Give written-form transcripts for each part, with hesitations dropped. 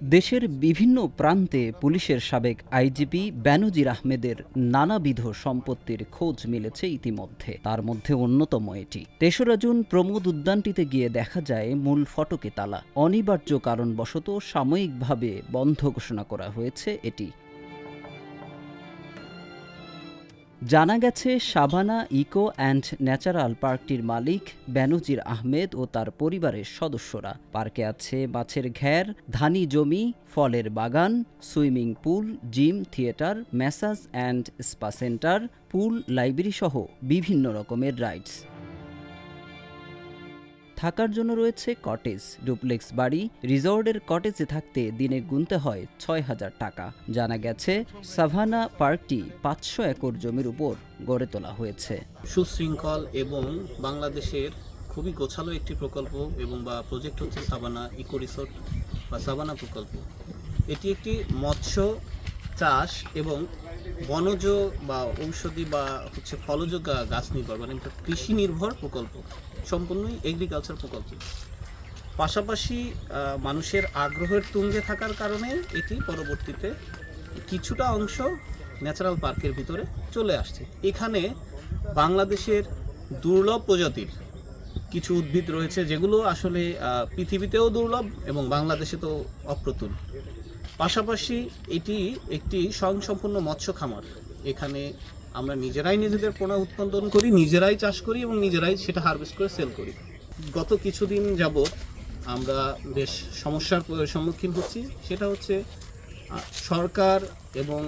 দেশের বিভিন্ন প্রান্তে পুলিশের সাবেক আইজিপি বেনজির আহমেদের নানাবিধ সম্পত্তির খোঁজ মিলেছে ইতিমধ্যে। তার মধ্যে অন্যতম এটি। ৩রা জুন প্রমোদ উদ্যানটিতে গিয়ে দেখা যায় মূল ফটকে তালা। অনিবার্য কারণবশত সাময়িকভাবে বন্ধ ঘোষণা করা হয়েছে এটি। জানা গেছে, সাভানা ইকো অ্যান্ড ন্যাচারাল পার্কটির মালিক বেনজির আহমেদ ও তার পরিবারের সদস্যরা। পার্কে আছে মাছের ঘের, ধানি জমি, ফলের বাগান, swimming pool, gym, theatre, massage and spa centre, pool, library সহ বিভিন্ন রকমের রাইডস। থাকার জন্য রয়েছে কটেজ, ডুপ্লেক্স বাড়ি। রিসর্টের কটেজে থাকতে দিনে গুনতে হয় ৬,০০০ টাকা। জানা গেছে, সাভানা পার্কটি ৫০০ একর জমির উপর গড়ে তোলা হয়েছে। সুশৃঙ্খল এবং বাংলাদেশের খুবই গোছালো একটি প্রকল্প এবং প্রজেক্ট হচ্ছে সাভানা ইকো রিসোর্ট বা সাভানা প্রকল্প। এটি একটি মৎস্য চাষ এবং বনজ বা ঔষধি বা ফলজ গাছ নির্ভর, মানে কৃষি নির্ভর প্রকল্প, সম্পূর্ণই এগ্রিকালচার প্রকল্প। পাশাপাশি মানুষের আগ্রহের তুঙ্গে থাকার কারণে এটি পরবর্তীতে কিছুটা অংশ ন্যাচারাল পার্কের ভিতরে চলে আসছে। এখানে বাংলাদেশের দুর্লভ প্রজাতির কিছু উদ্ভিদ রয়েছে, যেগুলো আসলে পৃথিবীতেও দুর্লভ এবং বাংলাদেশে তো অপ্রতুল। পাশাপাশি এটি একটি স্বয়ংসম্পূর্ণ মৎস্য খামার। এখানে আমরা নিজেরাই নিজেদের পোনা উৎপাদন করি, নিজেরাই চাষ করি এবং নিজেরাই সেটা হারভেস্ট করে সেল করি। গত কিছুদিন যাবৎ আমরা বেশ সমস্যার সম্মুখীন হচ্ছি। সেটা হচ্ছে সরকার এবং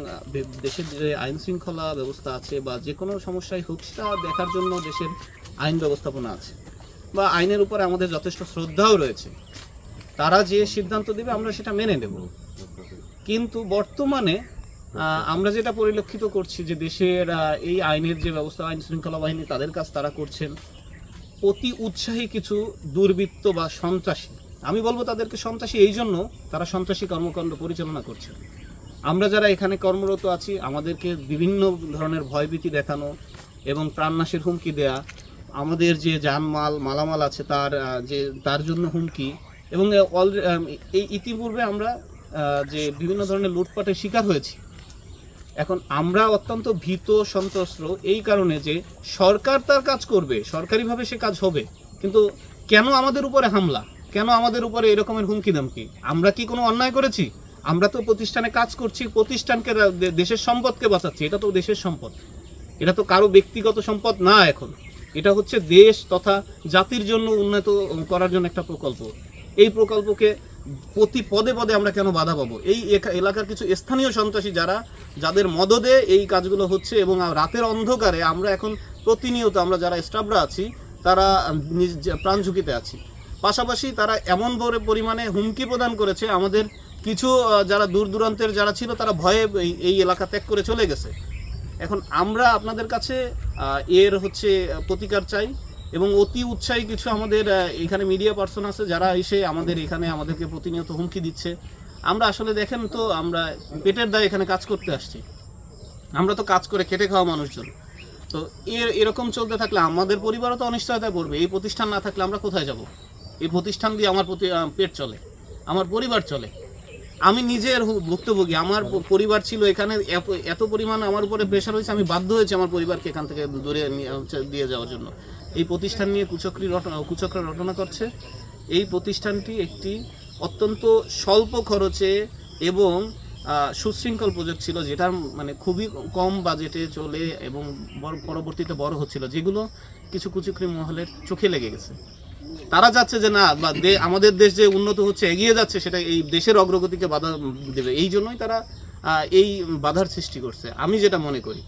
দেশের যে আইন শৃঙ্খলা ব্যবস্থা আছে বা যে কোনো সমস্যাই হোক, সেটা দেখার জন্য দেশের আইন ব্যবস্থাপনা আছে বা আইনের উপরে আমাদের যথেষ্ট শ্রদ্ধাও রয়েছে। তারা যে সিদ্ধান্ত দেবে আমরা সেটা মেনে নেব। কিন্তু বর্তমানে আমরা যেটা পরিলক্ষিত করছি যে দেশের এই আইনের যে ব্যবস্থা, আইন শৃঙ্খলা বাহিনী তাদের কাজ তারা করছেন, অতি উৎসাহী কিছু দুর্বৃত্ত বা সন্ত্রাসী, আমি বলবো তাদেরকে সন্ত্রাসী এই জন্য, তারা সন্ত্রাসী কর্মকাণ্ড পরিচালনা করছে। আমরা যারা এখানে কর্মরত আছি, আমাদেরকে বিভিন্ন ধরনের ভয়ভীতি দেখানো এবং প্রাণনাশের হুমকি দেয়া, আমাদের যে জানমাল মালামাল আছে তার জন্য হুমকি, এবং এই ইতিপূর্বে আমরা যে বিভিন্ন ধরনের লুটপাটের শিকার হয়েছি। এখন আমরা অত্যন্ত ভীত সন্ত্রস্ত এই কারণে যে সরকার তার কাজ করবে, সরকারিভাবে সে কাজ হবে, কিন্তু কেন আমাদের উপরে হামলা, কেন আমাদের উপরে এরকমের হুমকি দামকি? আমরা কি কোনো অন্যায় করেছি? আমরা তো প্রতিষ্ঠানে কাজ করছি, প্রতিষ্ঠানকে, দেশের সম্পদকে বাঁচাচ্ছি। এটা তো দেশের সম্পদ, এটা তো কারো ব্যক্তিগত সম্পদ না। এখন এটা হচ্ছে দেশ তথা জাতির জন্য উন্নত করার জন্য একটা প্রকল্প। এই প্রকল্পকে প্রতি পদে পদে আমরা কেন বাধা পাবো? এই এলাকার কিছু স্থানীয় সন্ত্রাসী যাদের মদদে এই কাজগুলো হচ্ছে, এবং রাতের অন্ধকারে আমরা এখন প্রতিনিয়ত আমরা যারা স্টাফরা আছি তারা প্রাণ ঝুঁকিতে আছি। পাশাপাশি তারা এমন বড় পরিমাণে হুমকি প্রদান করেছে, আমাদের কিছু যারা দূর দূরান্তের যারা ছিল তারা ভয়ে এই এলাকা ত্যাগ করে চলে গেছে। এখন আমরা আপনাদের কাছে এর প্রতিকার চাই, এবং অতি উৎসাহী কিছু আমাদের এখানে মিডিয়া পার্সন আছে যারা এসে আমাদেরকে প্রতিনিয়ত হুমকি দিচ্ছে। আমরা আসলে দেখেন তো, আমরা পেটের দায়ে এখানে কাজ করতে আসছি, আমরা তো কাজ করে খেটে খাওয়া মানুষজন। তো এরকম চলতে থাকলে আমাদের পরিবারও তো অনিশ্চয়তায় পড়বে। এই প্রতিষ্ঠান না থাকলে আমরা কোথায় যাব? এই প্রতিষ্ঠান দিয়ে আমার পেট চলে, আমার পরিবার চলে। আমি নিজের ভুক্তভোগী, আমার পরিবার ছিল এখানে, এত পরিমাণ আমার উপরে প্রেশার হয়েছে, আমি বাধ্য হয়েছি আমার পরিবারকে এখান থেকে দূরে দিয়ে যাওয়ার জন্য। এই প্রতিষ্ঠান নিয়ে কুচক্র রটনা করছে। এই প্রতিষ্ঠানটি একটি অত্যন্ত স্বল্প খরচে এবং সুশৃঙ্খল প্রজেক্ট ছিল, যেটা মানে খুবই কম বাজেটে চলে এবং পরবর্তীতে বড় হচ্ছিল, যেগুলো কিছু কুচক্রী মহলের চোখে লেগে গেছে। তারা চাচ্ছে যে না, আমাদের দেশ যে উন্নত হচ্ছে, এগিয়ে যাচ্ছে, সেটা এই দেশের অগ্রগতিকে বাধা দেবে। এই জন্যই তারা এই বাধার সৃষ্টি করছে, আমি যেটা মনে করি।